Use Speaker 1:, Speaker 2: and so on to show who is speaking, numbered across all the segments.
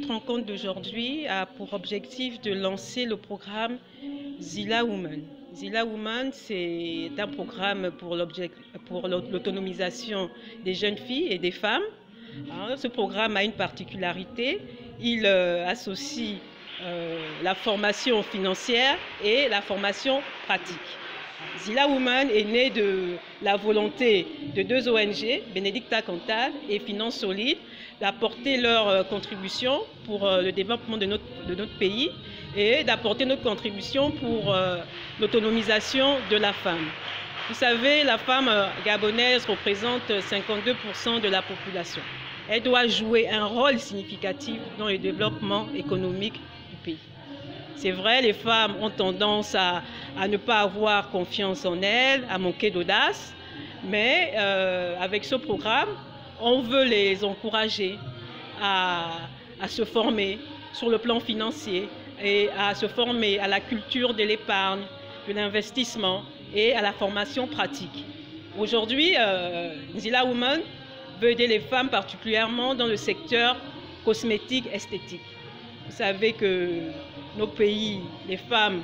Speaker 1: Notre rencontre d'aujourd'hui a pour objectif de lancer le programme Zilla Women. Zilla Women, c'est un programme pour l'autonomisation des jeunes filles et des femmes. Ce programme a une particularité, il associe la formation financière et la formation pratique. Zilla Women est né de la volonté de deux ONG, Benedicta Cantal et Finance Solide, d'apporter leur contribution pour le développement de notre pays et d'apporter notre contribution pour l'autonomisation de la femme. Vous savez, la femme gabonaise représente 52% de la population. Elle doit jouer un rôle significatif dans le développement économique du pays. C'est vrai, les femmes ont tendance à ne pas avoir confiance en elles, à manquer d'audace, mais avec ce programme, on veut les encourager à se former sur le plan financier et à se former à la culture de l'épargne, de l'investissement et à la formation pratique. Aujourd'hui, Zilla Women veut aider les femmes particulièrement dans le secteur cosmétique esthétique. Vous savez que nos pays, les femmes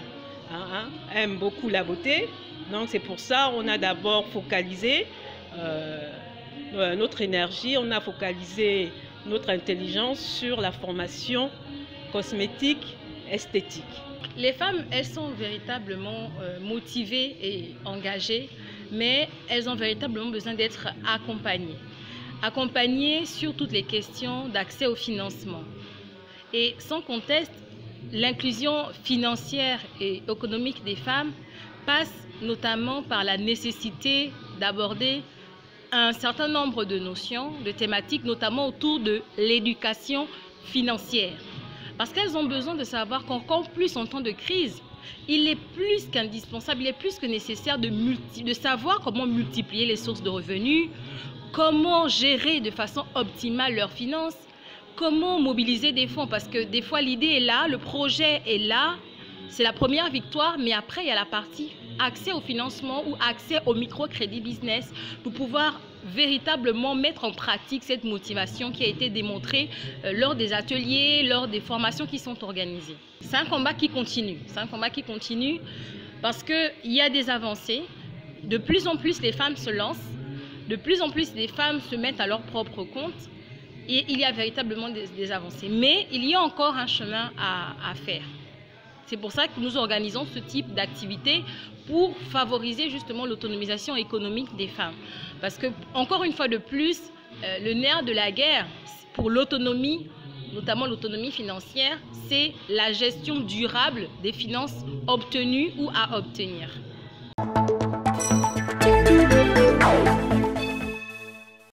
Speaker 1: aiment beaucoup la beauté, donc c'est pour ça qu'on a d'abord focalisé notre énergie, on a focalisé notre intelligence sur la formation cosmétique esthétique.
Speaker 2: Les femmes, elles sont véritablement motivées et engagées, mais elles ont véritablement besoin d'être accompagnées. Accompagnées sur toutes les questions d'accès au financement. Et sans conteste, l'inclusion financière et économique des femmes passe notamment par la nécessité d'aborder un certain nombre de notions, de thématiques, notamment autour de l'éducation financière. Parce qu'elles ont besoin de savoir qu'encore plus en temps de crise, il est plus qu'indispensable, il est plus que nécessaire de savoir comment multiplier les sources de revenus, comment gérer de façon optimale leurs finances, comment mobiliser des fonds. Parce que des fois, l'idée est là, le projet est là, c'est la première victoire, mais après, il y a la partie accès au financement ou accès au microcrédit business pour pouvoir véritablement mettre en pratique cette motivation qui a été démontrée lors des ateliers, lors des formations qui sont organisées. C'est un combat qui continue, parce qu'il y a des avancées. De plus en plus, les femmes se lancent, de plus en plus, les femmes se mettent à leur propre compte et il y a véritablement des avancées. Mais il y a encore un chemin à faire. C'est pour ça que nous organisons ce type d'activité pour favoriser justement l'autonomisation économique des femmes. Parce que, encore une fois de plus, le nerf de la guerre pour l'autonomie, notamment l'autonomie financière, c'est la gestion durable des finances obtenues ou à obtenir.